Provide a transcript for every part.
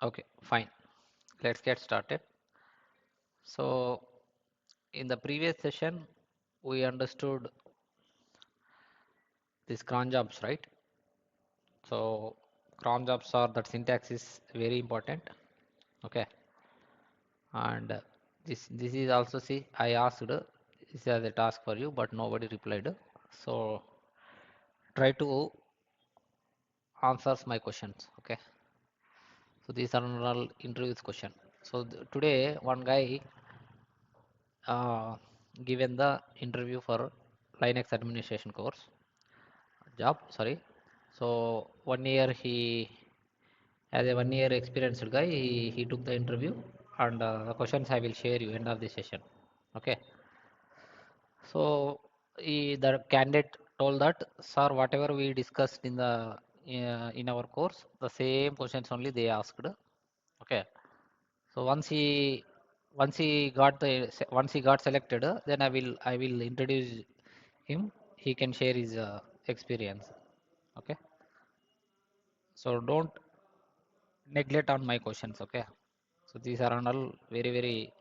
Okay, fine. Let's get started. So, in the previous session, we understood these cron jobs, right? So, cron jobs are that syntax is very important. Okay, and this is also see I asked this as a task for you, but nobody replied. So, try to answers my questions. Okay, so these are all interviews question. So today one guy uh, given the interview for Linux administration course job. Sorry. So 1 year he as a 1 year experienced guy he took the interview and the questions I will share you end of the session. Okay. So the candidate told that sir whatever we discussed in our course the same questions only they asked. Okay. So once he got selected, then I will introduce him. He can share his experience. Okay. So don't neglect on my questions. Okay. So these are all very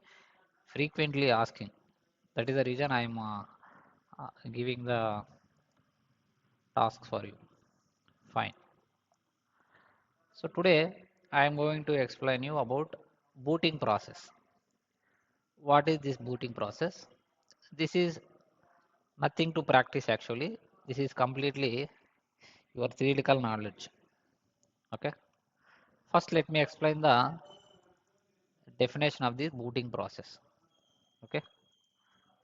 frequently asking. That is the reason I am giving the tasks for you. Fine. So today I am going to explain you about booting process. What is this booting process? This is nothing to practice actually. This is completely your theoretical knowledge. Okay. First, let me explain the definition of the booting process. Okay.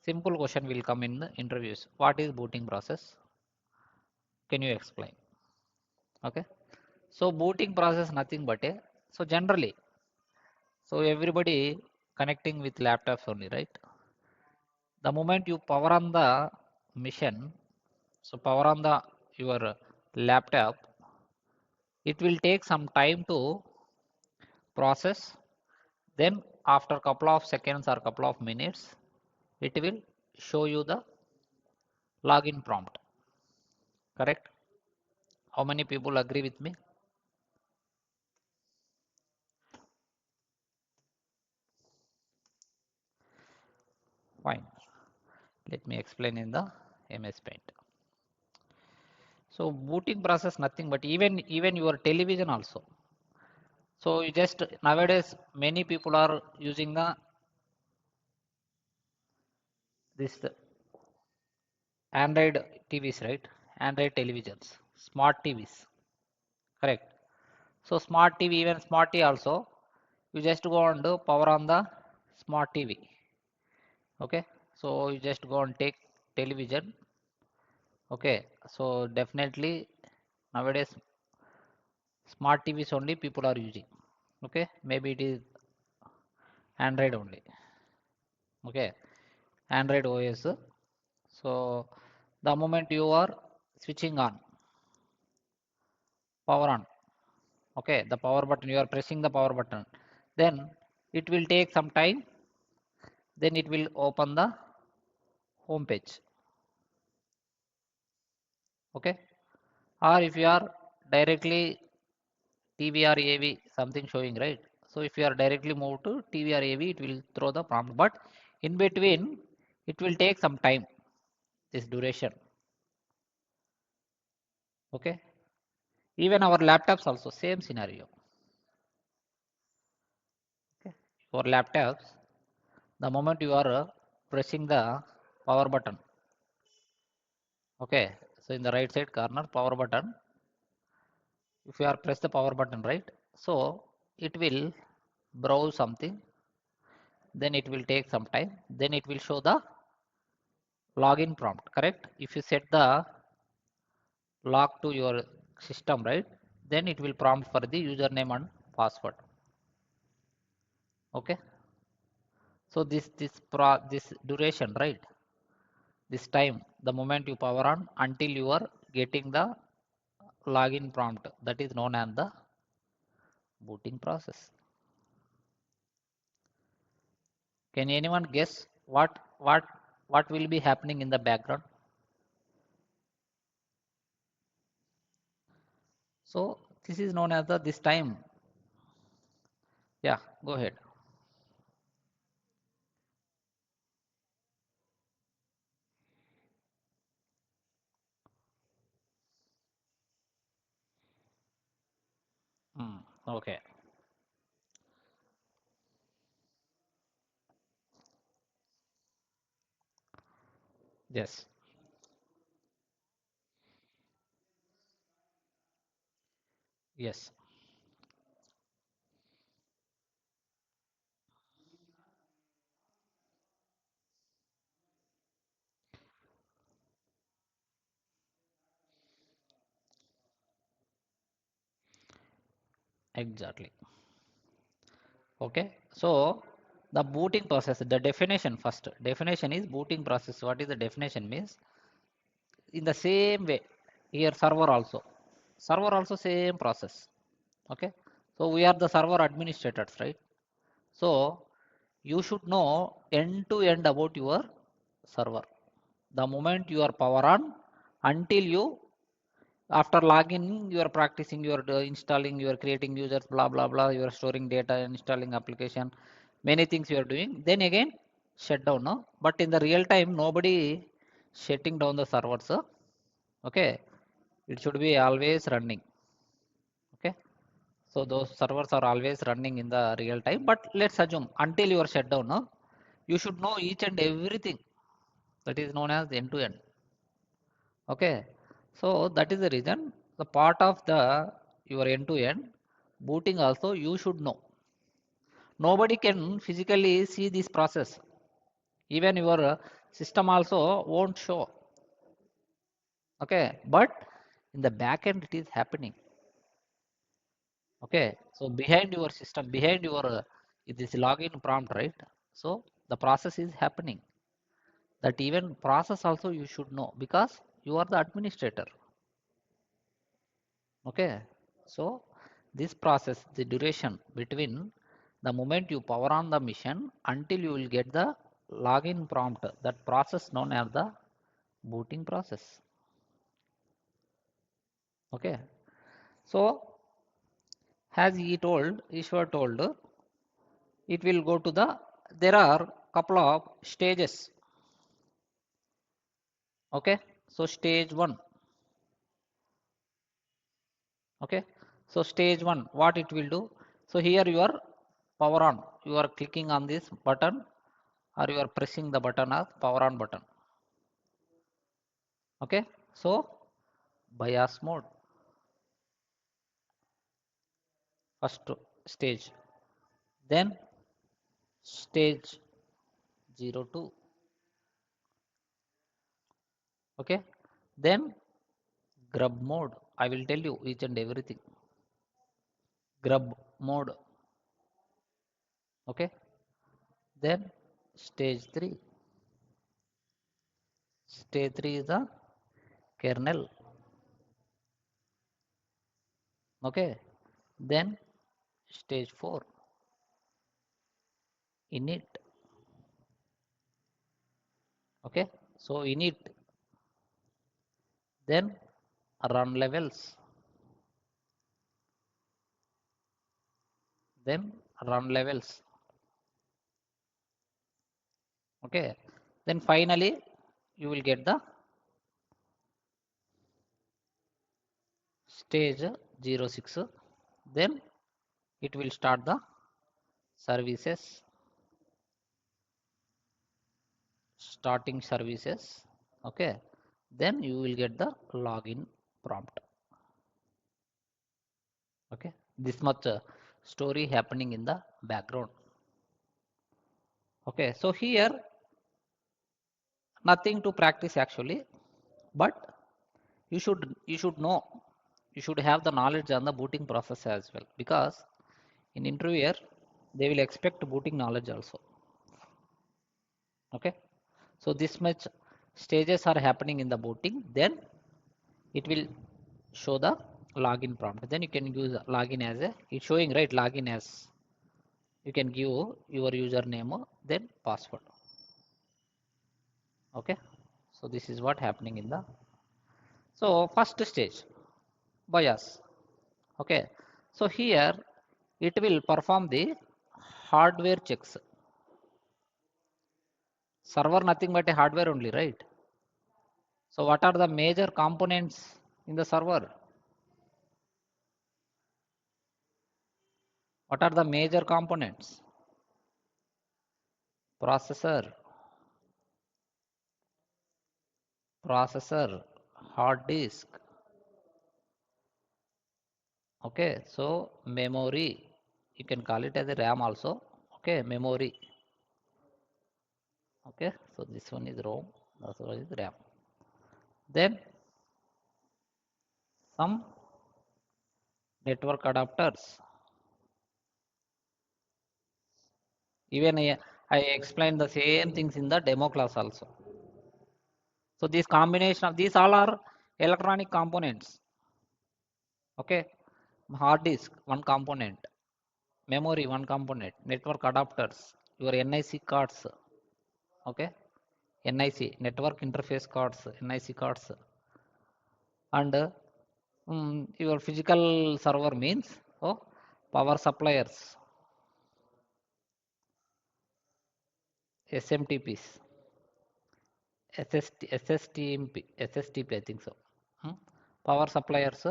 Simple question will come in the interviews. What is booting process? Can you explain? Okay. So booting process nothing but a so generally so everybody connecting with laptops only, right? The moment you power on the machine, so power on the your laptop, it will take some time to process. Then after couple of seconds or couple of minutes, it will show you the login prompt. Correct? How many people agree with me? Fine. Let me explain in the MS Paint. So booting process nothing but even your television also. So you just nowadays many people are using the this Android TVs, right? Android televisions, smart TVs. Correct. So smart TV, even smart TV also, you just go and do power on the smart TV. Okay. So you just go and take television. Okay. So definitely nowadays smart TVs only people are using. Okay. Maybe it is Android only. Okay. Android OS. So the moment you are switching on, power on. Okay. The power button, you are pressing the power button. Then it will take some time. Then it will open the home page. Okay. Or if you are directly TV or AV something showing, right? So if you are directly moved to TV or AV, it will throw the prompt. But in between, it will take some time. This duration. Okay. Even our laptops also same scenario. Okay. Your laptops, the moment you are pressing the power button. Okay. So in the right side corner, power button. If you are press the power button, right? So it will browse something. Then it will take some time. Then it will show the login prompt. Correct. If you set the lock to your system, right, then it will prompt for the username and password. Okay. So this duration, right, this time the moment you power on until you are getting the login prompt, that is known as the booting process. Can anyone guess what will be happening in the background? So this is known as the this time Yeah, go ahead. Okay. Yes. Yes. Exactly. Okay. So the booting process, the definition first. Definition is booting process. What is the definition means? In the same way, here server also same process. Okay. So we are the server administrators, right? So you should know end to end about your server. The moment you are power on until you after login you are practicing, you are installing, you are creating users, blah blah blah, you are storing data, installing application, many things you are doing. Then again shut down, no? But in the real time nobody shutting down the servers. Okay, it should be always running. Okay, so those servers are always running in the real time. But let's assume until you are shut down, no? You should know each and everything. That is known as end to end. Okay, so that is the reason the part of the your end to end booting also you should know. Nobody can physically see this process. Even your system also won't show. Okay, but in the back end it is happening. Okay, so behind your system, behind your it is login prompt, right? So the process is happening. That even process also you should know because you are the administrator. Okay, so this process, the duration between the moment you power on the machine until you will get the login prompt, that process known as the booting process. Okay, so as he told, Ishwar told, it will go to the, there are couple of stages. Okay, so stage one. Okay, so stage one, what it will do? So here you are power on, you are clicking on this button or you are pressing the button as power on button. Okay, so bias mode, first stage, then stage 02. Okay, then grub mode, I will tell you each and everything. Grub mode. Okay, then stage 3. Stage 3 is the kernel. Okay, then stage 4 init. Okay, so init, then run levels, then run levels. Okay, then finally you will get the stage 06. Then it will start the services, starting services. Okay, then you will get the login prompt. Okay, this much story happening in the background. Okay, so here nothing to practice actually, but you should know, you should have the knowledge on the booting process as well, because in interviewer they will expect booting knowledge also. Okay, so this much stages are happening in the booting, then it will show the login prompt. Then you can use login as a, it's showing right, login as, you can give your username then password. Okay, so this is what happening in the, so first stage bias. Okay, so here it will perform the hardware checks. Server nothing but a hardware only, right? So what are the major components in the server? What are the major components? Processor, hard disk. Okay, so memory, you can call it as a RAM also. Okay, memory. Okay, so this one is ROM, this one is RAM. Then some network adapters. Even I explained the same things in the demo class also. So this combination of these all are electronic components. Okay, hard disk one component, memory one component, network adapters, your NIC cards. Okay, NIC network interface cards, NIC cards, and your physical server means power suppliers, SMTPs, SSTP I think so. Power suppliers.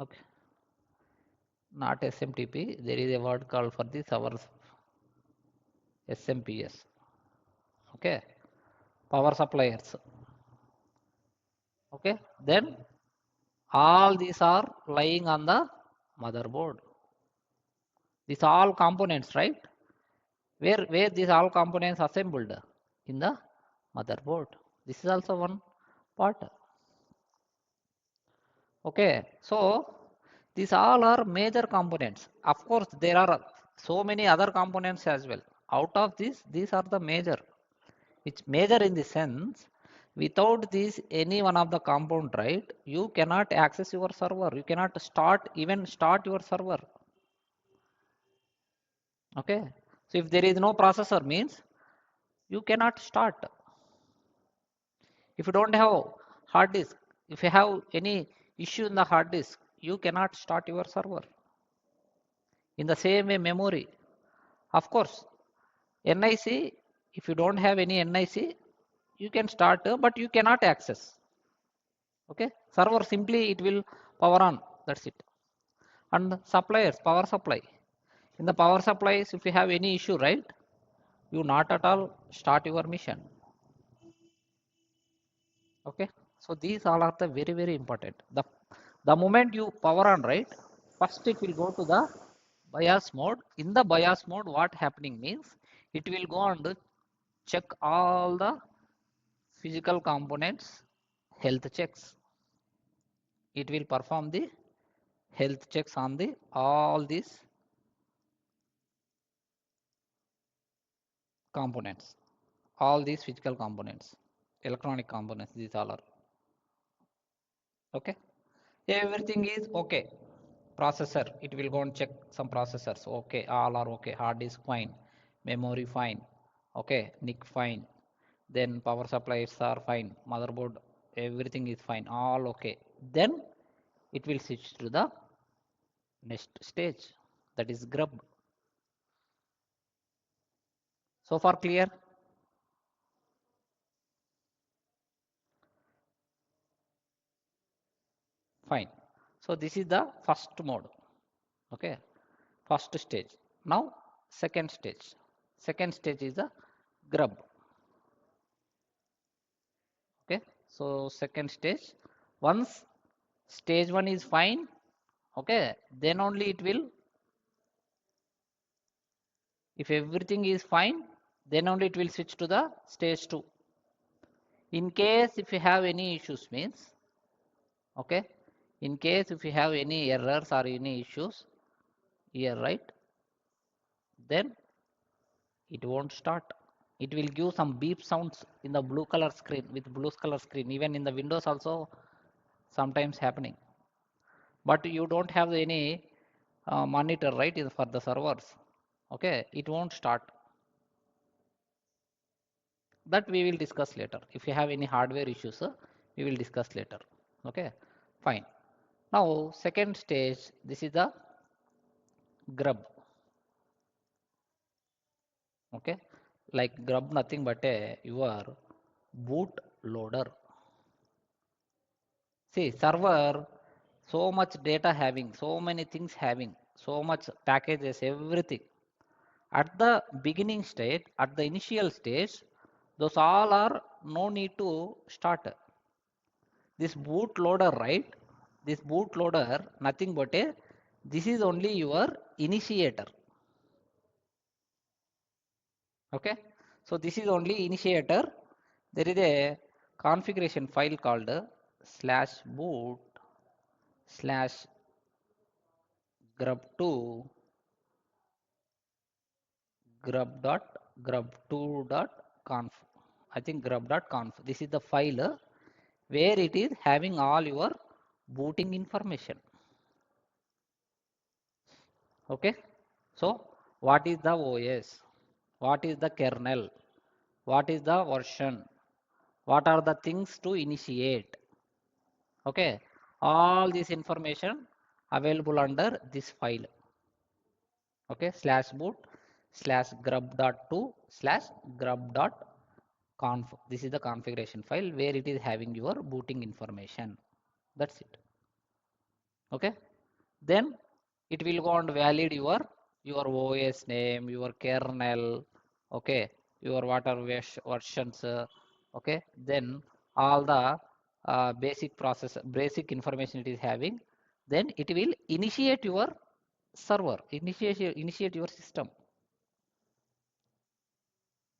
Okay, not SMTP. There is a word called for this our SMPS. Okay, power suppliers. Okay, then all these are lying on the motherboard. These all components, right? Where these all components assembled in the motherboard. This is also one part. Okay, so these all are major components. Of course, there are so many other components as well. Out of this, these are the major. Which major in the sense, without this any one of the component, right? You cannot access your server. You cannot even start your server. Okay, so if there is no processor, means you cannot start. If you don't have hard disk, if you have any issue in the hard disk, you cannot start your server. In the same way, memory. Of course, NIC, if you don't have any NIC, you can start, but you cannot access. Okay, server simply it will power on. That's it. And suppliers, power supply. In the power supplies, if you have any issue, right, you not at all start your mission. Okay, so these all are the very important. The moment you power on, right, first it will go to the BIOS mode. In the BIOS mode, what happening means it will go and check all the physical components health checks. It will perform the health checks on the all these components, all these physical components, electronic components. These all are okay. Everything is okay. Processor, it will go and check some processors. Okay, all are okay. Hard disk fine, memory fine. Okay, NIC fine. Then power supplies are fine. Motherboard, everything is fine. All okay. Then it will switch to the next stage. That is grub. So far clear? Fine. So this is the first mode. Okay, first stage. Now second stage. Second stage is the grub. Okay, so second stage. Once stage 1 is fine, okay, then only it will, if everything is fine, then only it will switch to the stage 2. In case if you have any issues means, okay, in case if you have any errors or any issues here, right, then it won't start. It will give some beep sounds in the blue color screen, with blue color screen. Even in the Windows also sometimes happening. But you don't have any monitor, right, for the servers. Okay, it won't start. That we will discuss later. If you have any hardware issues, we will discuss later. Okay, fine. Now second stage, this is the grub. Okay, like grub nothing but a your boot loader. See, server, so much data having, so many things having, so much packages, everything. At the beginning state, at the initial stage, those all are no need to start. This bootloader, right? This bootloader, nothing but a, this is only your initiator. Okay. So this is only initiator. There is a configuration file called /boot slash grub2 grub2.conf. I think grub.conf. This is the file where it is having all your booting information. Okay. So what is the OS? What is the kernel? What is the version? What are the things to initiate? Okay. All this information available under this file. Okay. /boot slash grub.2 slash grub.conf. This is the configuration file where it is having your booting information. That's it. Okay. Then it will go and valid your OS name, your kernel, okay, your what are versions, okay. Then all the basic information it is having. Then it will initiate your server, initiate your system.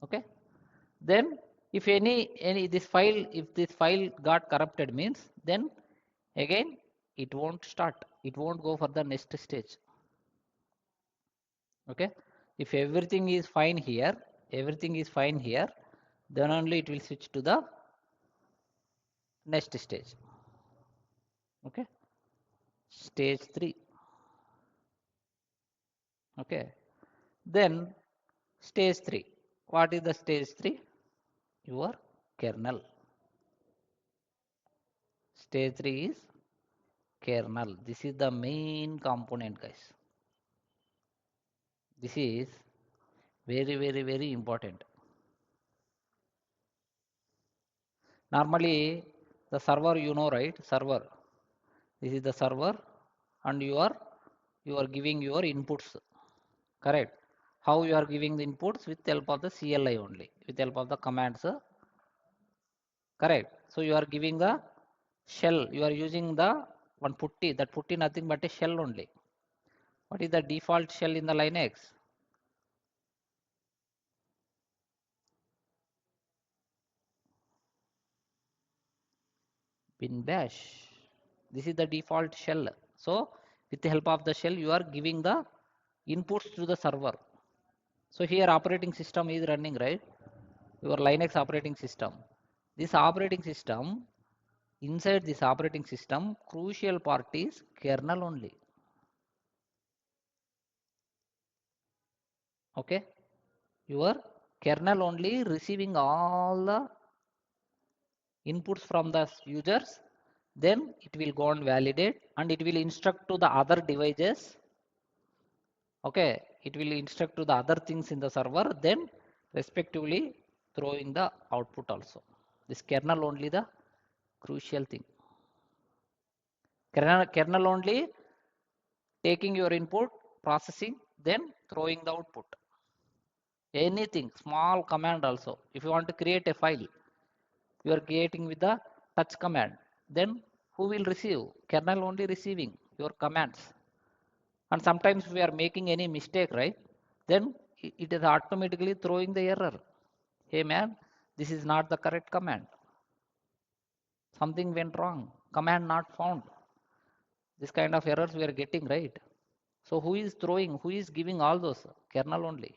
Okay. Then if any this file got corrupted means, then again it won't start. It won't go for the next stage. Okay. If everything is fine here, then only it will switch to the next stage. Okay. Stage 3. Okay. Then stage 3. What is the stage 3? Your kernel. Stage 3 is kernel. This is the main component, guys. This is very important. Normally the server, you know, right? Server. This is the server and you are giving your inputs. Correct. How you are giving the inputs? With help of the CLI only, with help of the commands. Correct. So you are giving the shell. You are using the one putty. That putty nothing but a shell only. What is the default shell in the Linux? Bin bash. This is the default shell. So with the help of the shell, you are giving the inputs to the server. So here operating system is running, right? Your Linux operating system. This operating system, inside this operating system, crucial part is kernel only. Okay. Your kernel only receiving all the inputs from the users. Then it will go and validate and it will instruct to the other devices. Okay. It will instruct to the other things in the server. Then respectively throwing the output also. This kernel only the crucial thing. Kernel only taking your input, processing, then throwing the output. Anything, small command also. If you want to create a file, you are creating with the touch command. Then who will receive? Kernel only receiving your commands. And sometimes we are making any mistake, right? Then it is automatically throwing the error. Hey man, this is not the correct command. Something went wrong. Command not found. This kind of errors we are getting, right? So who is throwing, who is giving all those? Kernel only.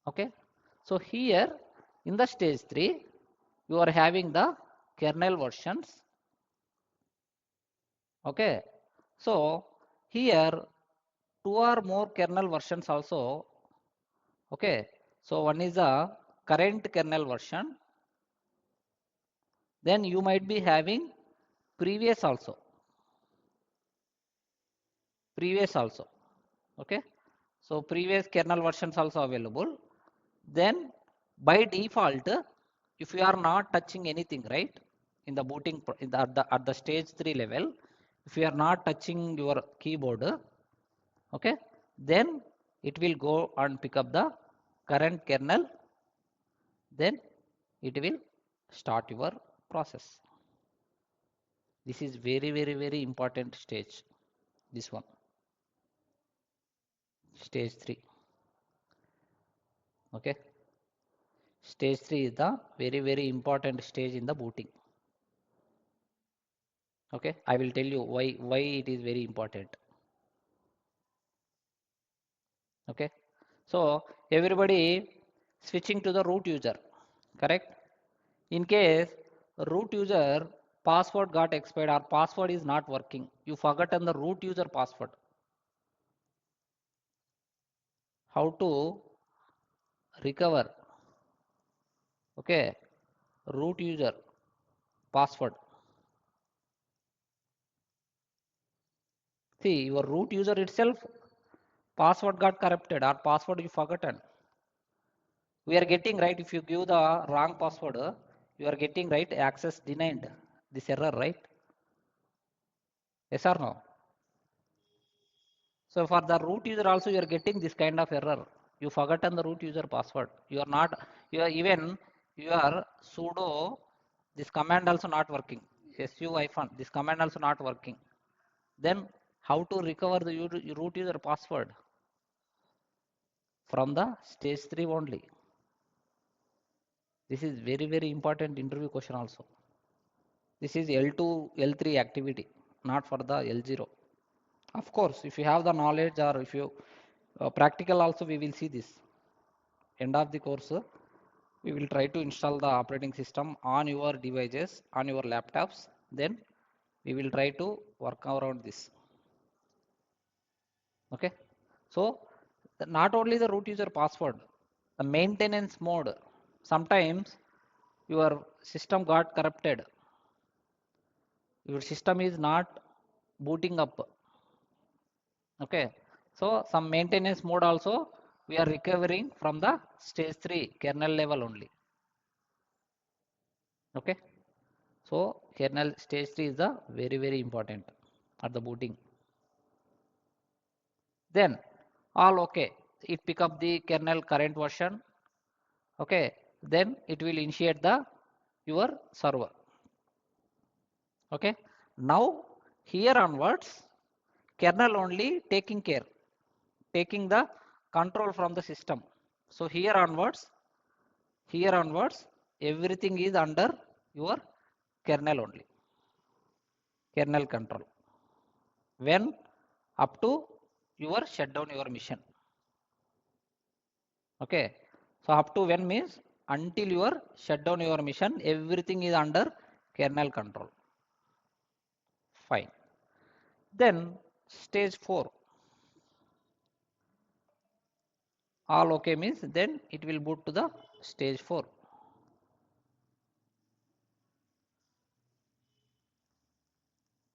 Okay. So here in the stage 3, you are having the kernel versions. Okay. So here 2 or more kernel versions also. Okay. So one is the current kernel version. Then you might be having previous also. Okay. So previous kernel versions also available. Then by default, if you are not touching anything, right, in the booting at the stage 3 level, if you are not touching your keyboard, okay, then it will go and pick up the current kernel, then it will start your process. This is very important stage, this one, stage 3. Okay, stage 3 is the very important stage in the booting. Okay, I will tell you why it is very important. Okay, so everybody switching to the root user, correct? In case root user password got expired or password is not working, you forgotten the root user password, how to recover, okay, root user password? See, your root user itself password got corrupted or password you forgotten. We are getting, right, if you give the wrong password, you are getting, right, access denied, this error, right? Yes or no? So for the root user also you are getting this kind of error. You forgotten the root user password. You are not, you are even your sudo, this command also not working. Su-, this command also not working. Then how to recover the root user password? From the stage 3 only. This is very important interview question also. This is L2, L3 activity, not for the L0. Of course, if you have the knowledge or if you practical also we will see this. End of the course, we will try to install the operating system on your devices, on your laptops. Then we will try to work around this. Okay. So not only the root user password, the maintenance mode. Sometimes your system got corrupted. Your system is not booting up. Okay. So some maintenance mode also we are recovering from the stage 3 kernel level only. Okay. So kernel stage 3 is the very important at the booting. Then all okay. It pick up the kernel current version. Okay. Then it will initiate the your server. Okay. Now here onwards, kernel only taking care, taking the control from the system. So here onwards, everything is under your kernel only, kernel control. When up to your shutdown your mission. Okay. So up to when means until your shutdown your mission, everything is under kernel control. Fine. Then stage 4. All okay means then it will boot to the stage 4.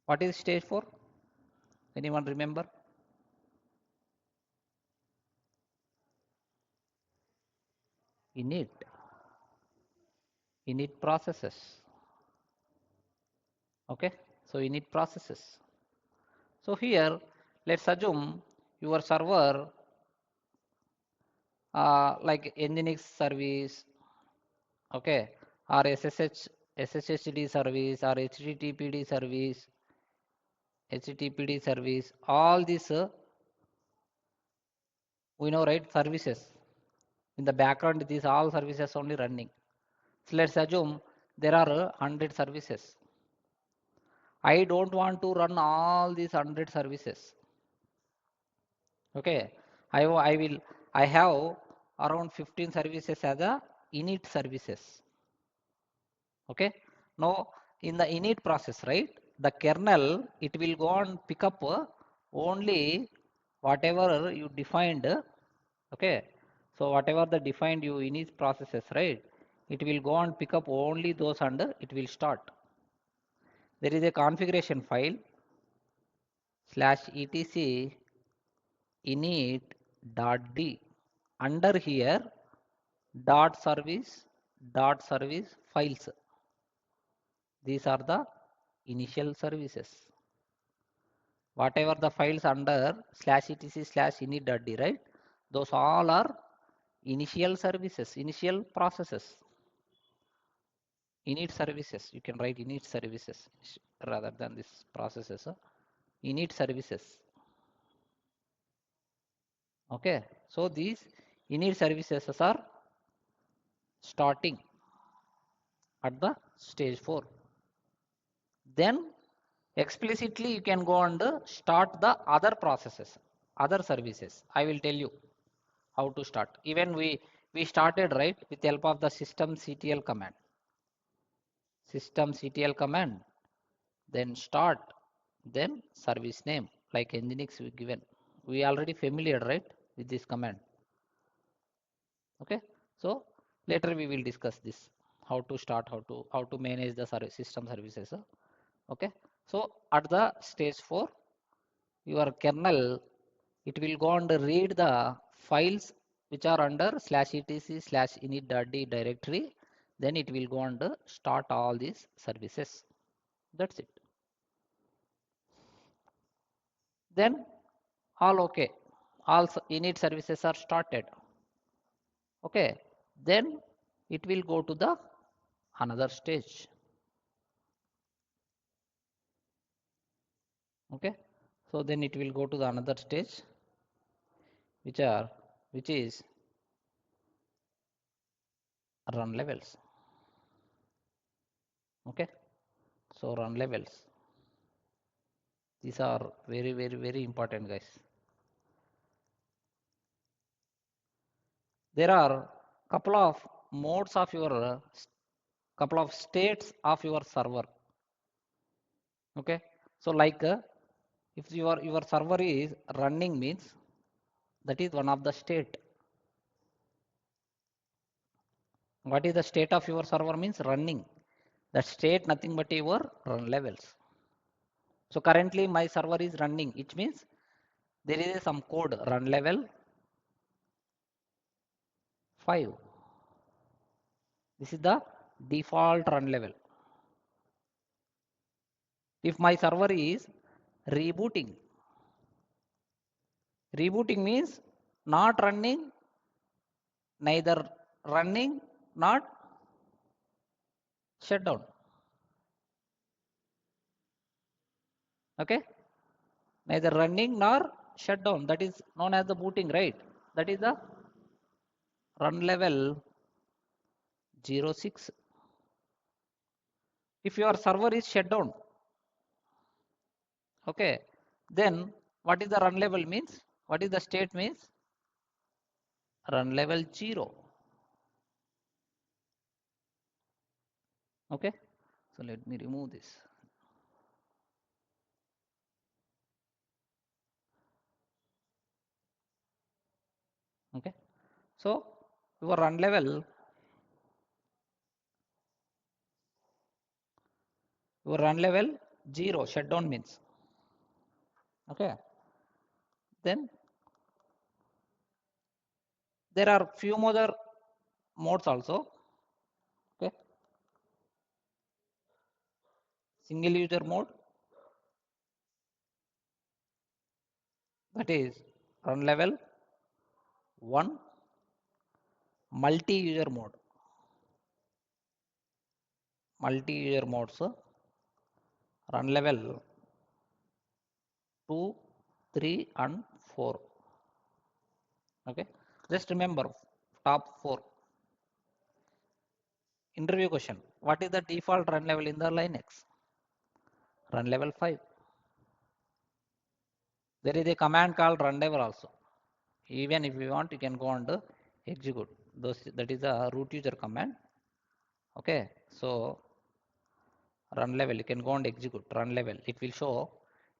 What is stage 4? Anyone remember? Init processes. Okay. So init processes. So here let's assume your server like Nginx service, okay, or SSHD service or HTTPD service, all these we know, right, services. In the background these all services only running. So let's assume there are 100 services. I don't want to run all these 100 services. Okay, I have around 15 services as a init services. Okay, now in the init process, right, the kernel it will go and pick up only whatever you defined. Okay, so whatever the defined you init processes, right, it will go and pick up only those and it will start. There is a configuration file /etc init .d. Under here .service files. These are the initial services. Whatever the files under /etc/init.d, right? Those all are initial services, initial processes. Init services, you can write init services rather than this processes. Init services. Okay, so these init services are starting at the stage 4. Then explicitly you can go and start the other processes, other services. I will tell you how to start. Even we started, right, with the help of the systemctl command. Systemctl command, then start, then service name like nginx we given. We already familiar, right, with this command. Okay, so later we will discuss this, how to start, how to manage the system services. Okay, so at the stage 4, your kernel, it will go and read the files which are under /etc/init.d directory. Then it will go and start all these services. That's it. Then all okay, all init services are started. Okay, then it will go to the another stage. Okay, so then it will go to the another stage, which is run levels. Okay, so run levels, these are very important, guys. There are couple of modes of your couple of states of your server. Okay, so like if your server is running, means that is one of the state. What is the state of your server? Means running. That state nothing but your run levels. So currently my server is running, which means there is some code run level 5. This is the default run level. If my server is rebooting, rebooting means not running, neither running, not shutdown. Okay, neither running nor shutdown. That is known as the booting, right? That is the run level 06. If your server is shut down, okay, then what is the run level means? What is the state means? Run level 0. Okay, so let me remove this. Okay, so your run level, your run level 0 shutdown means. Okay, then there are few other modes also. Okay, single user mode, that is run level 1. Multi user mode, multi user modes, run level 2, 3 and 4. Okay, just remember top 4. Interview question: what is the default run level in the Linux? Run level 5. There is a command called run level also. Even if you want, you can go and execute those. That is a root user command. Okay, so run level, you can go and execute run level. It will show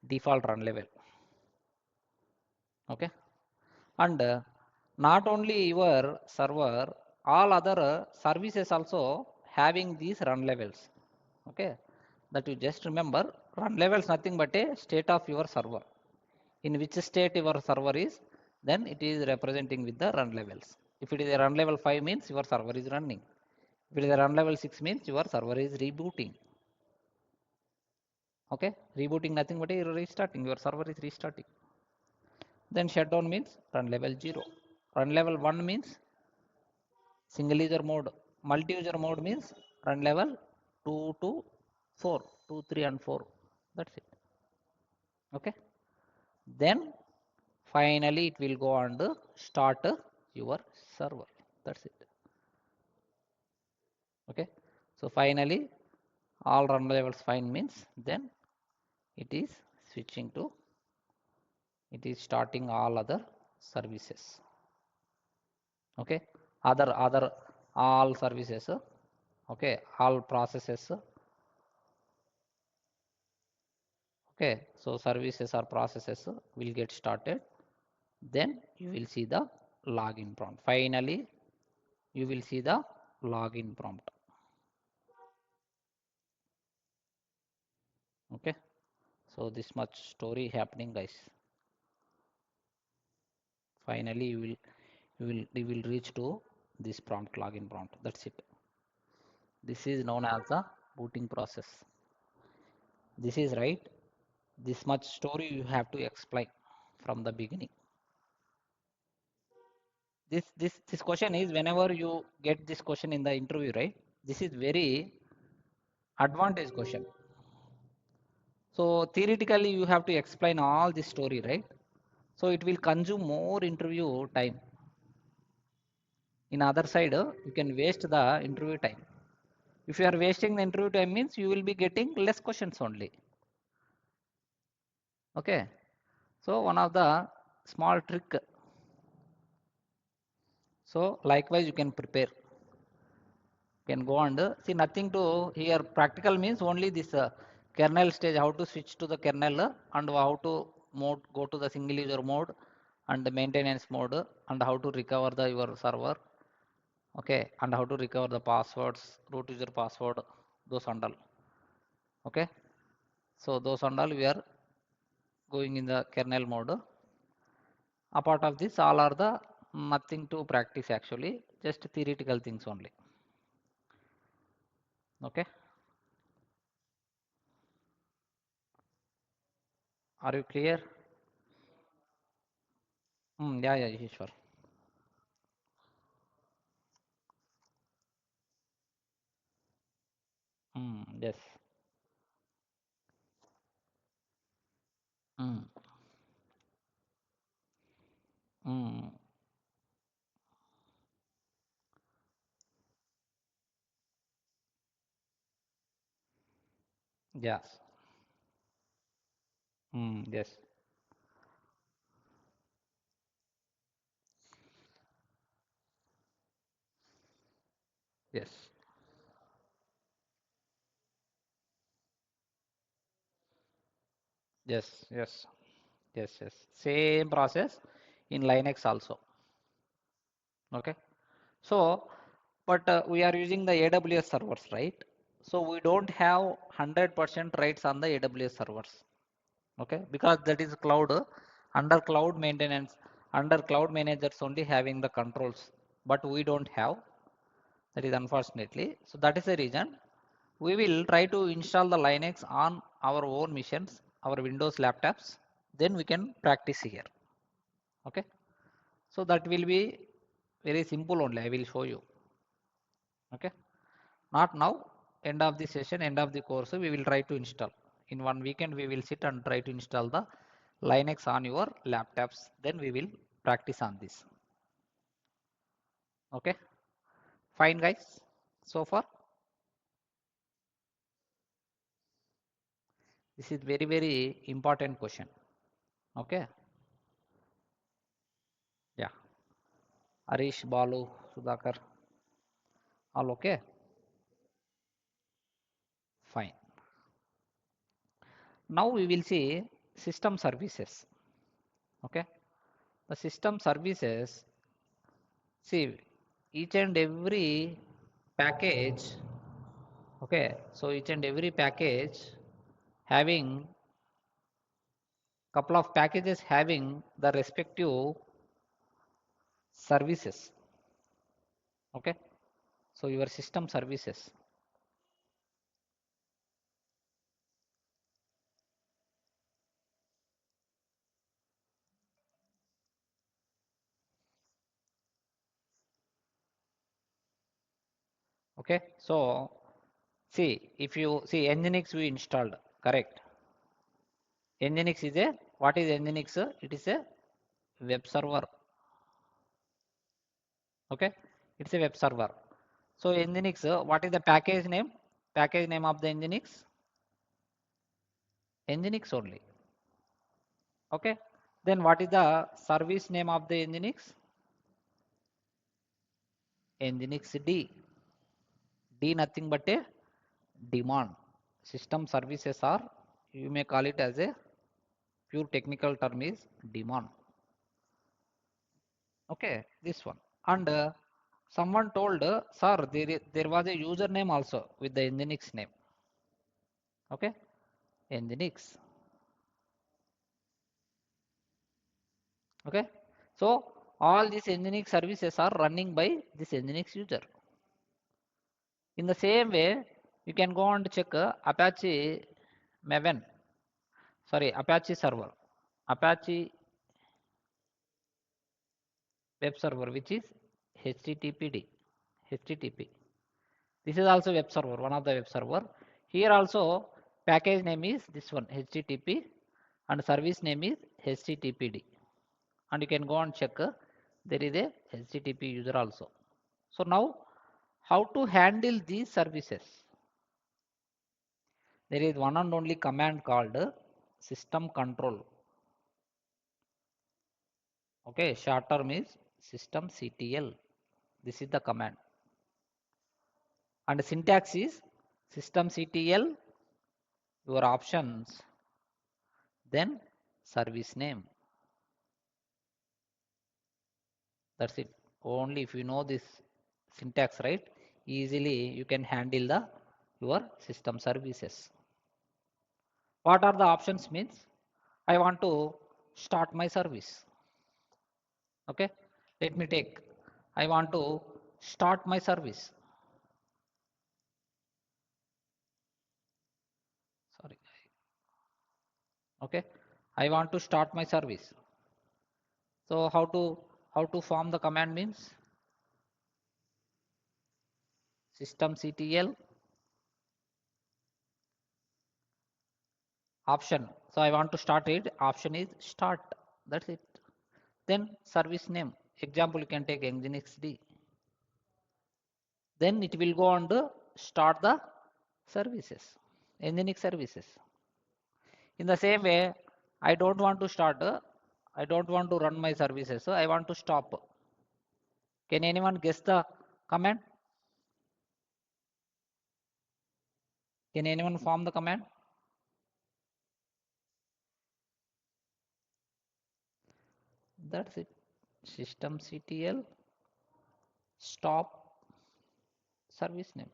default run level. Okay, and not only your server, all other services also having these run levels. Okay, that you just remember, run levels nothing but a state of your server. In which state your server is, then it is representing with the run levels. If it is a run level 5 means your server is running. If it is a run level 6 means your server is rebooting. Okay, rebooting nothing but restarting, your server is restarting. Then shutdown means run level 0. Run level 1 means single user mode. Multi-user mode means run level 2 to 4, 2, 3 and 4. That's it. Okay. Then finally it will go and start your server. That's it. Okay. So finally all run levels fine means then it is switching to, it is starting all other services. Okay, other all services, okay, all processes. Okay, so services or processes will get started. Then you will see the login prompt. Finally you will see the login prompt. Okay, so this much story happening, guys. Finally you will reach to this prompt, login prompt. That's it. This is known as the booting process. This is right. This much story you have to explain from the beginning. This question is, whenever you get this question in the interview, right? This is very advantage question. So theoretically you have to explain all this story, right? So it will consume more interview time. In other side, you can waste the interview time. If you are wasting the interview time means you will be getting less questions only. Okay. So one of the small trick. So likewise you can prepare. You can go and see nothing to here. Practical means only this kernel stage, how to switch to the kernel and how to go to the single user mode and the maintenance mode and how to recover the your server. Okay, and how to recover the passwords, root user password, those and all. Okay, so those and all we are going in the kernel mode. Apart of this, all are the nothing to practice actually, just theoretical things only. Okay, are you clear? Yeah, sure. Yes. Mm, mm, yes. Yes. Yes. Yes. Yes. Yes. Yes. Same process in Linux also. Okay. So, but we are using the AWS servers, right? So we don't have 100% rights on the AWS servers. Okay, because that is cloud, under cloud maintenance, under cloud managers only having the controls, but we don't have. That is unfortunately. So that is the reason we will try to install the Linux on our own machines, our Windows laptops. Then we can practice here. Okay. So that will be very simple only. I will show you. Okay. Not now. End of the session, end of the course, we will try to install. In one weekend, we will sit and try to install the Linux on your laptops. Then we will practice on this. Okay. Fine, guys. So far, this is very, very important question. Okay. Yeah. Arish, Balu, Sudhakar, all okay? Fine. Now we will see system services. Okay. The system services, see each and every package. Okay. So each and every package having couple of packages having the respective services. Okay, so your system services. Okay, so see, if you see Nginx we installed, correct? Nginx is a, what is Nginx? It is a web server. Okay, it's a web server. So Nginx, what is the package name? Package name of the Nginx? Nginx only. Okay, then what is the service name of the Nginx? Nginx D. D nothing but a demand. System services are, you may call it as a pure technical term is demand. Okay, this one. And someone told, sir, there was a username also with the Nginx name. Okay, Nginx. Okay, so all these Nginx services are running by this Nginx user. In the same way, you can go and check Apache Maven, sorry, Apache server, Apache web server, which is HTTPD, HTTP. This is also web server, one of the web server. Here also package name is this one, HTTP, and service name is HTTPD. And you can go and check, there is a HTTP user also. So now how to handle these services? There is one and only command called system control. Okay, short term is systemctl. This is the command. And syntax is systemctl, your options, then service name. That's it. Only if you know this syntax, right, easily you can handle the your system services. What are the options means? I want to start my service. Okay, let me take. I want to start my service. Sorry. Okay, I want to start my service. So how to form the command means systemctl option. So I want to start it. Option is start. That's it. Then service name. Example, you can take Nginx D. Then it will go on to start the services, Nginx services. In the same way, I don't want to start. I don't want to run my services. So I want to stop. Can anyone guess the command? Can anyone form the command? That's it. Systemctl stop service name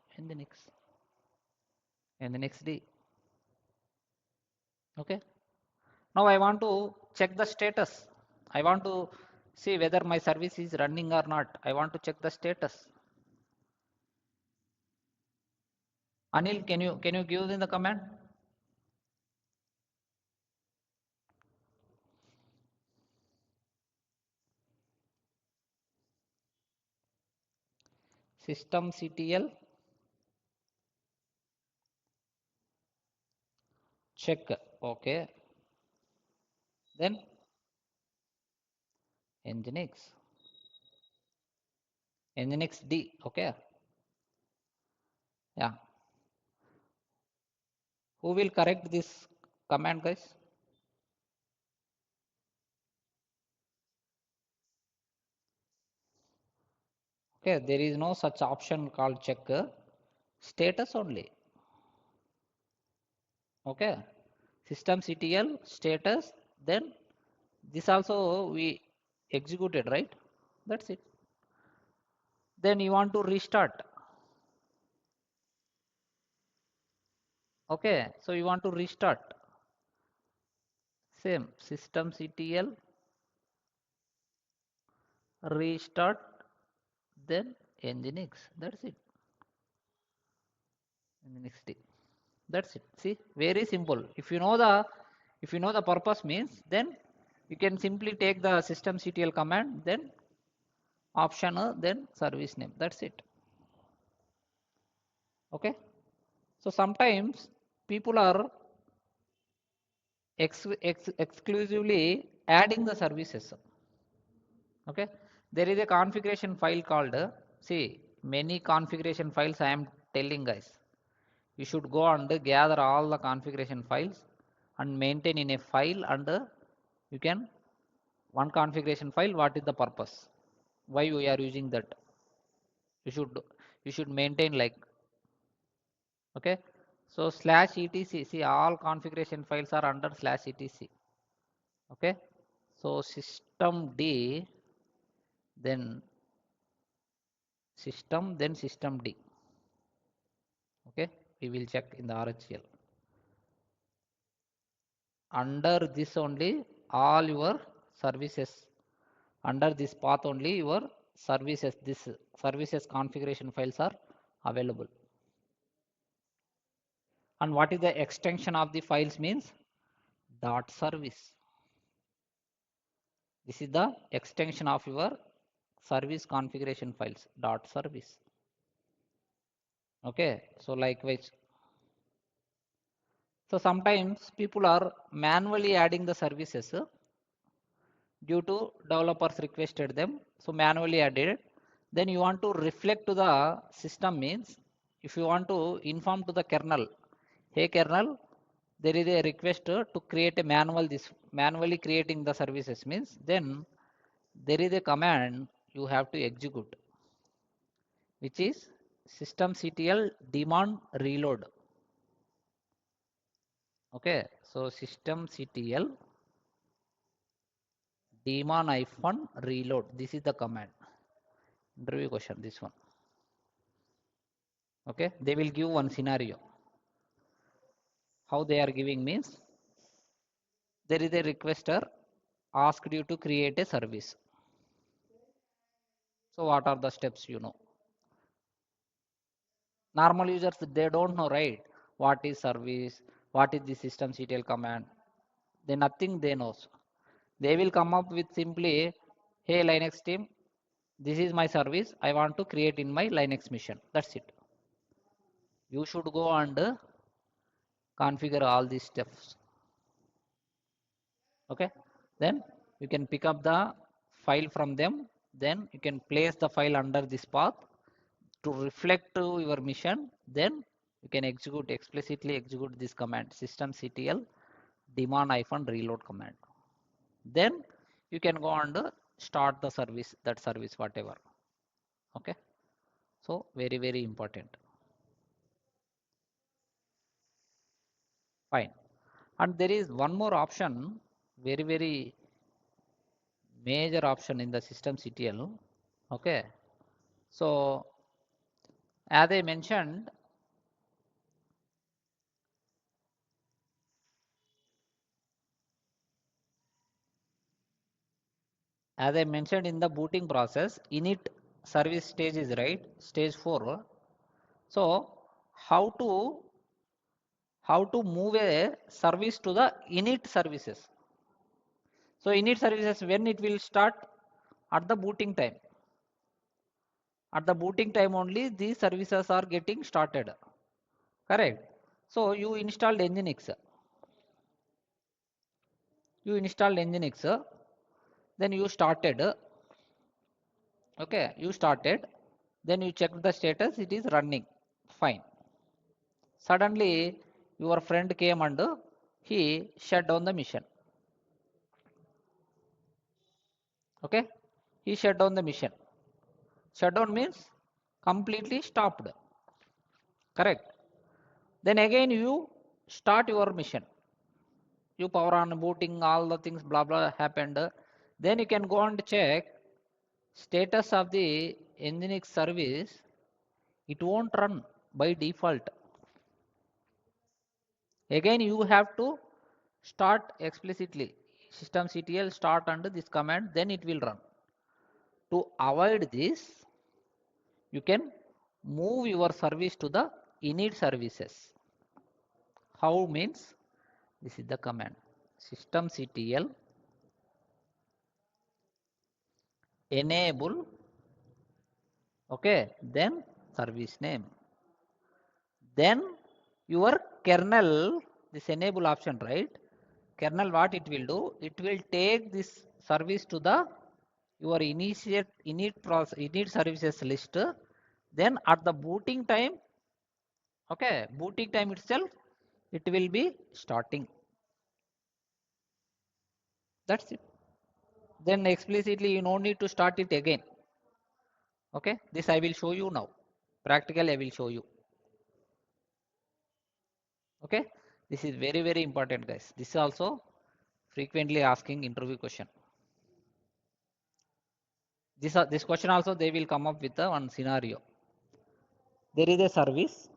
Nginx D. Okay. Now I want to check the status. I want to see whether my service is running or not. I want to check the status. Anil, can you give in the command? Systemctl check. Okay. Then Nginx. Nginx D. Okay. Yeah. Who will correct this command, guys? Okay. There is no such option called check status only. Okay. Systemctl status. Then this also we executed, right? That's it. Then you want to restart. Okay. So you want to restart. Same systemctl restart, then nginx. That's it. Nginx. That's it. See, very simple. If you know the purpose means, then you can simply take the systemctl command, then option, then service name. That's it. Okay. So sometimes people are exclusively adding the services. Okay. There is a configuration file called, see, many configuration files I am telling guys. You should go and gather all the configuration files and maintain in a file, and you can one configuration file, what is the purpose, why we are using that, you should maintain like. Okay, so slash etc, see, all configuration files are under slash etc. Okay, so systemd, then systemd. Okay, we will check in the RHEL. Under this only all your services, under this path only your services, this services configuration files are available. And what is the extension of the files means? Dot service. This is the extension of your service configuration files, dot service. Okay, so likewise, so sometimes people are manually adding the services due to developers requested them, so manually added. Then you want to reflect to the system means, if you want to inform to the kernel, hey kernel, there is a request to create a manual, this manually creating the services means, then there is a command you have to execute, which is systemctl demand reload. Okay, so systemctl daemon hyphen reload, this is the command. Interview question, this one. Okay, they will give one scenario. How they are giving means, there is a requester asked you to create a service. So what are the steps, you know? Normal users, they don't know, right? What is service, what is the systemctl command, they nothing they knows. They will come up with simply, hey Linux team, this is my service, I want to create in my Linux machine. That's it. You should go and configure all these steps. Okay, then you can pick up the file from them, then you can place the file under this path to reflect to your mission, then you can execute, explicitly execute this command, systemctl demand hyphen reload command. Then you can go and start the service, that service whatever. Okay, so very very important. Fine. And there is one more option, very very major option in the systemctl. Okay, so as I mentioned, in the booting process, init service stage is right, stage 4. So how to move a service to the init services. So init services, when it will start? At the booting time. At the booting time only these services are getting started. Correct. So you installed nginx. You installed nginx. Then you started. Okay, you started. Then you checked the status, it is running. Fine. Suddenly your friend came and he shut down the mission. Okay, he shut down the mission. Shutdown means completely stopped. Correct. Then again you start your mission. You power on, booting, all the things blah blah happened. Then you can go and check status of the nginx service. It won't run by default. Again you have to start explicitly, systemctl start under this command, then it will run. To avoid this, you can move your service to the init services. How means? This is the command systemctl enable, okay, then service name, then your kernel, this enable option, right? Kernel, what it will do, it will take this service to the your init services list, then at the booting time, okay, booting time itself it will be starting. That's it. Then explicitly you no need to start it again. Okay, this I will show you now. Practically I will show you. Okay, this is very very important, guys. This is also frequently asking interview question. This question also they will come up with a one scenario. There is a service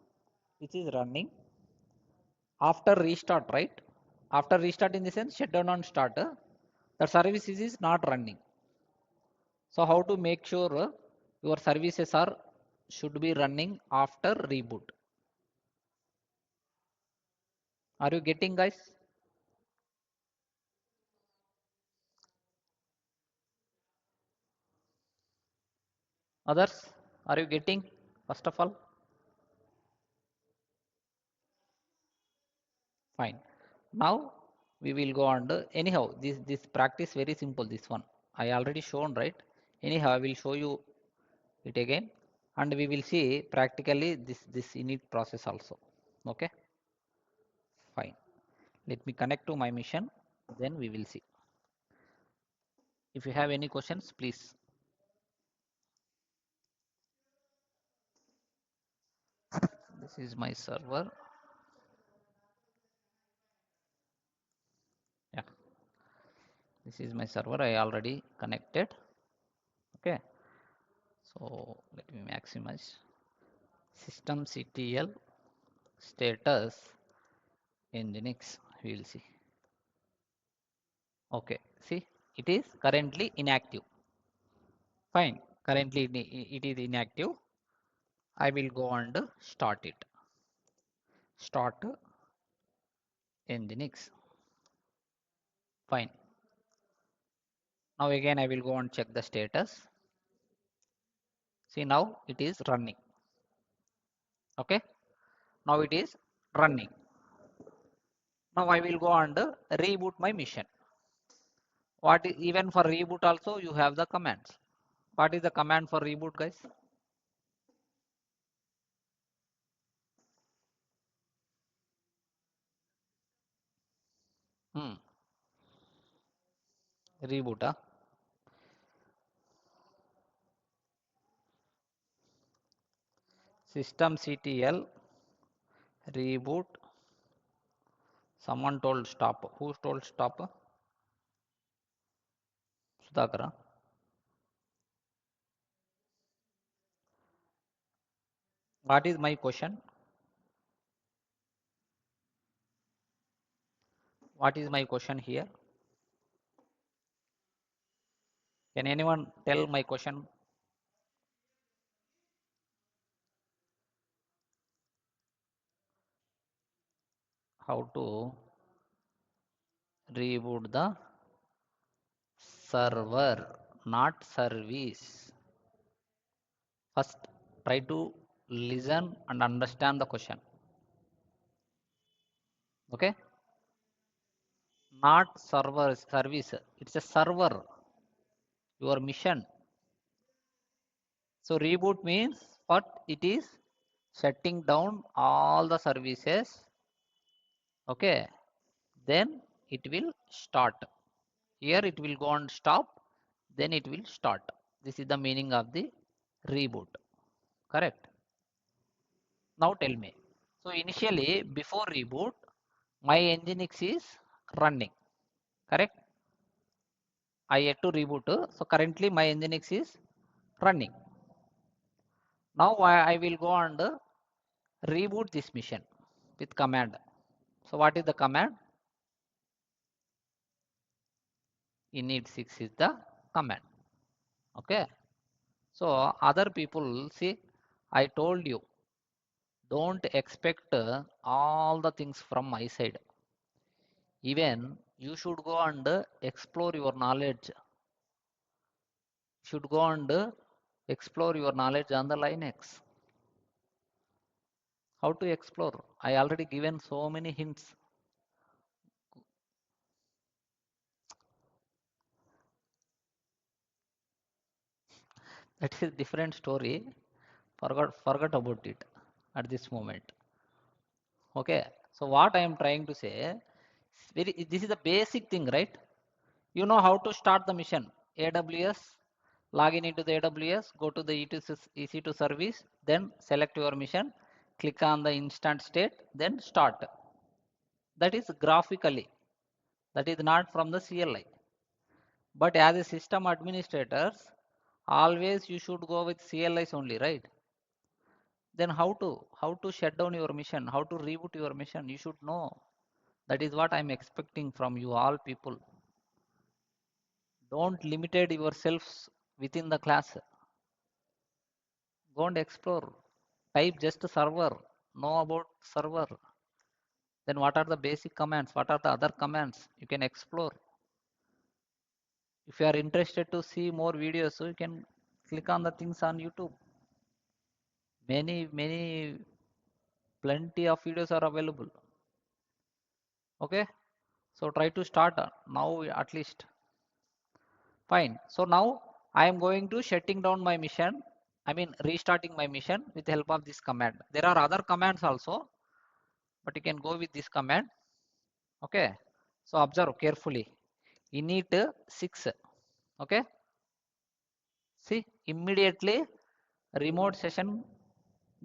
which is running after restart, right? After restart in the sense shutdown and start, the service is not running. So how to make sure your services are should be running after reboot? Are you getting, guys? Others, are you getting? First of all, fine. Now we will go on to anyhow. This practice very simple. This one I already shown, right? Anyhow, I will show you it again, and we will see practically this init process also. Okay, fine. Let me connect to my mission. Then we will see. If you have any questions, please. This is my server. Yeah, this is my server. I already connected. Okay, so let me maximize systemctl status nginx. We will see. Okay, see, it is currently inactive. Fine, currently it is inactive. I will go and start it. Start nginx. Fine. Now again I will go and check the status. See, now it is running. Okay, now it is running. Now I will go and reboot my mission. What is, even for reboot also you have the commands. What is the command for reboot, guys? Reboot. Systemctl reboot. Someone told stop. Who told stop? Sudhakara. What is my question? What is my question here? Can anyone tell my question? How to reboot the server, not service? First, try to listen and understand the question. Okay? Not server service. It's a server. Your mission. So reboot means what? It is shutting down all the services. Okay. Then it will start. Here it will go and stop. Then it will start. This is the meaning of the reboot. Correct. Now tell me. So initially before reboot, my nginx is running. Correct. I had to reboot. So currently my nginx is running. Now I will go and reboot this mission with command. So what is the command? Init 6 is the command. Okay. So other people, see, I told you, don't expect all the things from my side. Even you should go and explore your knowledge. Should go and explore your knowledge on the Linux. How to explore? I already given so many hints. That is different story. Forget about it at this moment. Okay. So what I am trying to say, this is a basic thing, right? You know how to start the mission. AWS, log in into the AWS, go to the EC2 service, then select your mission, click on the instant state, then start. That is graphically. That is not from the CLI. But as a system administrators, always you should go with CLIs only, right? Then how to shut down your mission, how to reboot your mission, you should know. That is what I'm expecting from you all people. Don't limited yourselves within the class. Go and explore. Type just server. Know about server. Then what are the basic commands? What are the other commands? You can explore. If you are interested to see more videos, so you can click on the things on YouTube. Many plenty of videos are available. Okay. So try to start now at least. Fine. So now I am going to shutting down my mission. I mean restarting my mission with the help of this command. There are other commands also, but you can go with this command. Okay. So observe carefully. Init 6. Okay. See, immediately remote session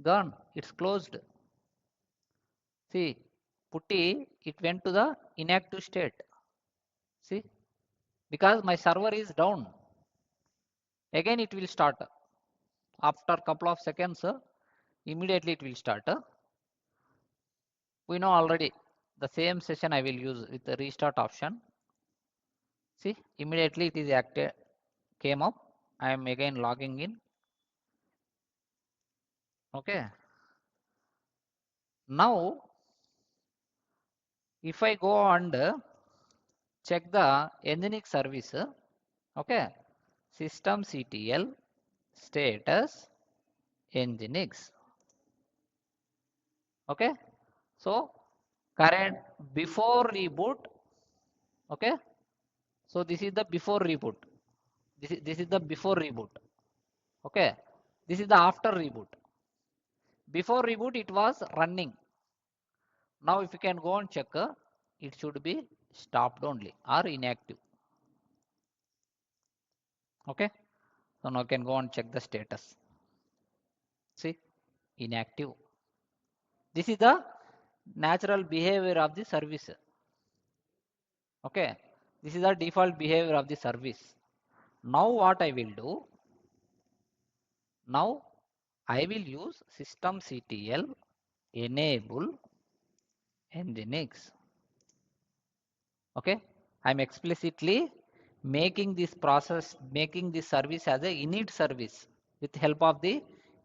gone. It's closed. See, putty, it went to the inactive state. See, because my server is down. Again it will start. After couple of seconds, immediately it will start. We know already the same session I will use with the restart option. See, immediately it is active, came up. I am again logging in. Okay. Now, if I go and check the Nginx service, okay, systemctl status Nginx. Okay. So, current before reboot. Okay. So, this is the before reboot. This is the before reboot. Okay. This is the after reboot. Before reboot, it was running. Now, if you can go and check, it should be stopped only or inactive. Okay. So now you can go and check the status. See, inactive. This is the natural behavior of the service. Okay. This is the default behavior of the service. Now what I will do? Now I will use systemctl enable nginx. Okay. I'm explicitly making this process, making this service as a init service with help of the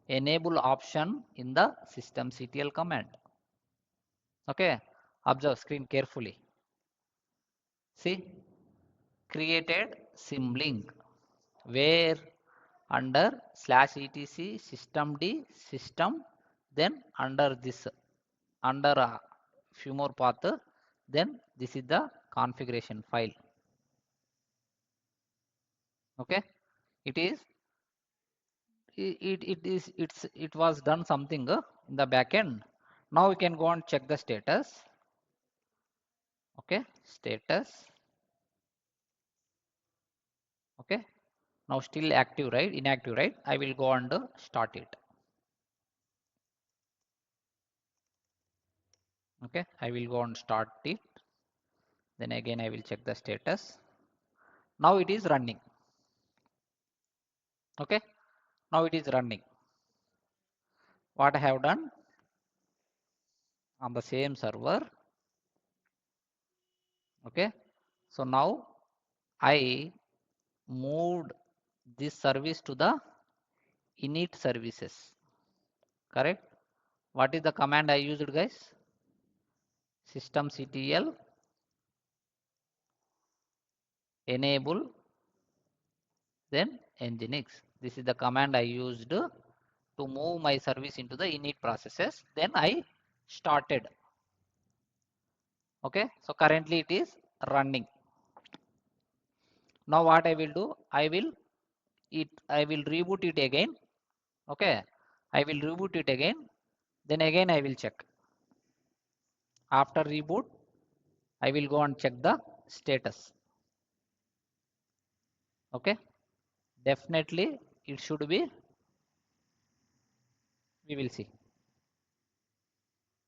enable option in the systemctl command. Okay. Observe screen carefully. See, created symlink where under /etc systemd system, then under this, under a few more path, then this is the configuration file. Okay. It is it was done something in the back end. Now we can go and check the status. Okay, status. Okay, now still active, right? Inactive, right? I will go and start it. Okay, I will go and start it. Then again I will check the status. Now it is running. Okay, now it is running. What I have done on the same server. Okay, so now I moved this service to the init services. Correct? What is the command I used, guys? systemctl enable then nginx. This is the command I used to move my service into the init processes. Then I started. Okay, so currently it is running. Now what I will do, I will reboot it again. Okay, I will reboot it again, then again I will check. After reboot I will go and check the status. Okay, definitely it should be, we will see.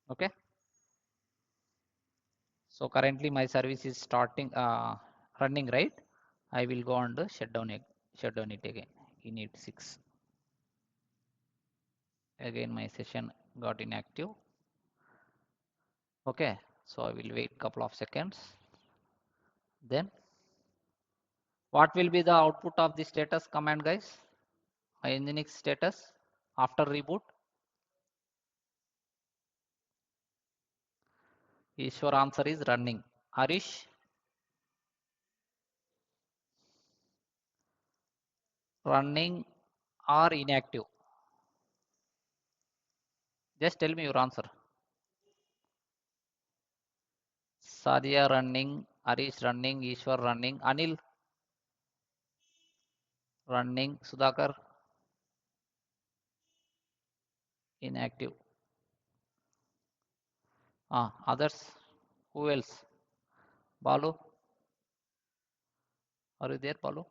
Okay, so currently my service is starting running, right? I will go and shut down it again. Init 6. Again my session got inactive. Okay, so I will wait couple of seconds. Then what will be the output of the status command, guys? My nginx status after reboot. Ishwar answer is running. Harish, running or inactive? Just tell me your answer. Sadia running, Harish running, Ishwar running, Anil running, Sudhakar inactive. Others, who else? Balu, are you there, Balu?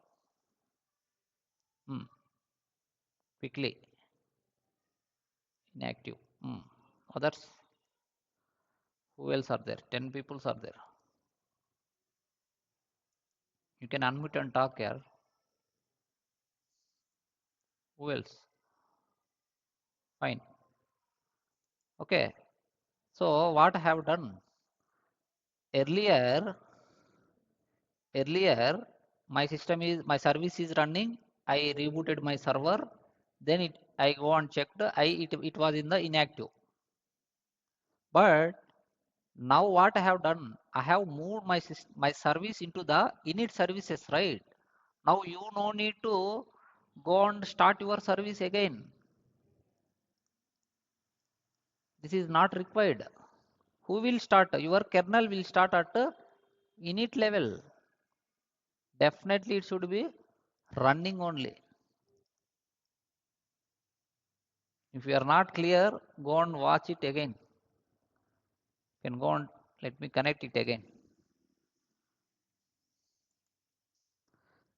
Quickly, inactive. Others, who else are there? 10 people are there. You can unmute and talk here. Who else? Fine. Okay. So what I have done earlier, my service is running. I rebooted my server. Then I go and checked. It was in the inactive. But now what I have done, I have moved my service into the init services, right? Now you no need to go and start your service again. This is not required. Who will start? Your kernel will start at init level. Definitely it should be running only. If you are not clear, go and watch it again. You can go and let me connect it again.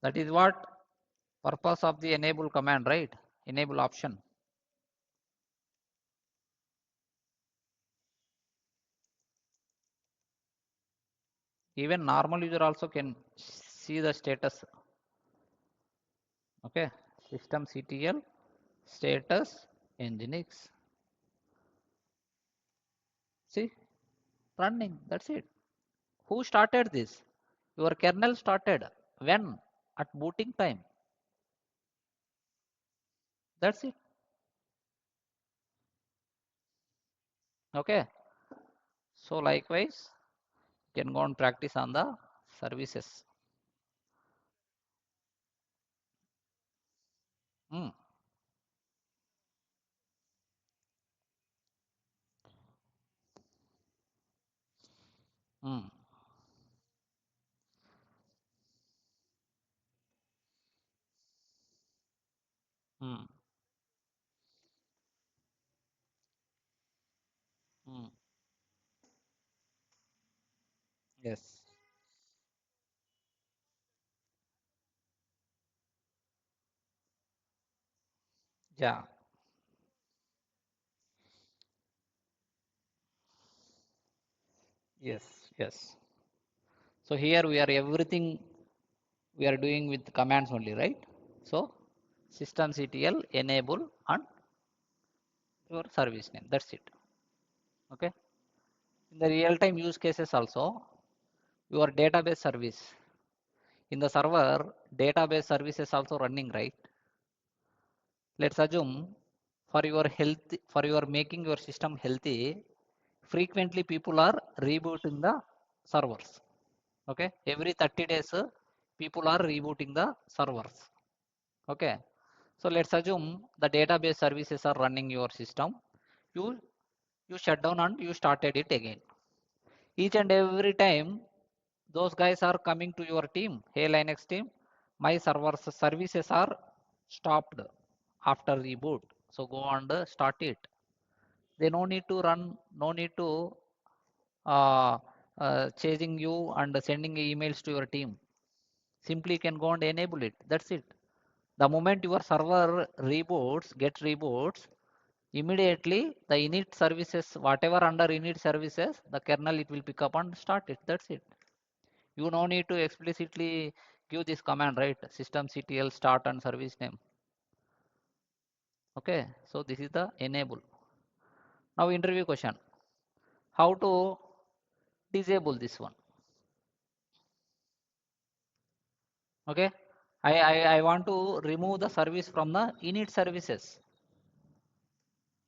That is what purpose of the enable command, right? Enable option. Even normal user also can see the status. Okay, systemctl status nginx. See, running. That's it. Who started this? Your kernel started. When? At booting time. That's it. Okay. So likewise, you can go and practice on the services. Mm, mm, mm, mm. Yes. Yeah. Yes. Yes. So here we are everything we are doing with commands only, right? So systemctl enable and your service name. That's it. Okay. In the real-time use cases also, your database service in the server, database service is also running, right? Let's assume for your health, for your making your system healthy, frequently people are rebooting the servers. Okay, every 30 days people are rebooting the servers. Okay, so let's assume the database services are running your system. You shut down and you started it again. Each and every time those guys are coming to your team, hey Linux team, my servers services are stopped after reboot. So go and start it. They no need to run, no need to uh, chasing you and sending emails to your team. Simply you can go and enable it. That's it. The moment your server reboots, immediately the init services, whatever under init services, the kernel it will pick up and start it. That's it. You no need to explicitly give this command, right? Systemctl start and service name. Okay, so this is the enable. Now interview question. How to disable this one? Okay, I want to remove the service from the init services.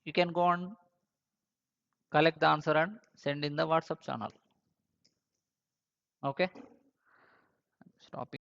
You can go and collect the answer and send in the WhatsApp channel. Okay, stopping.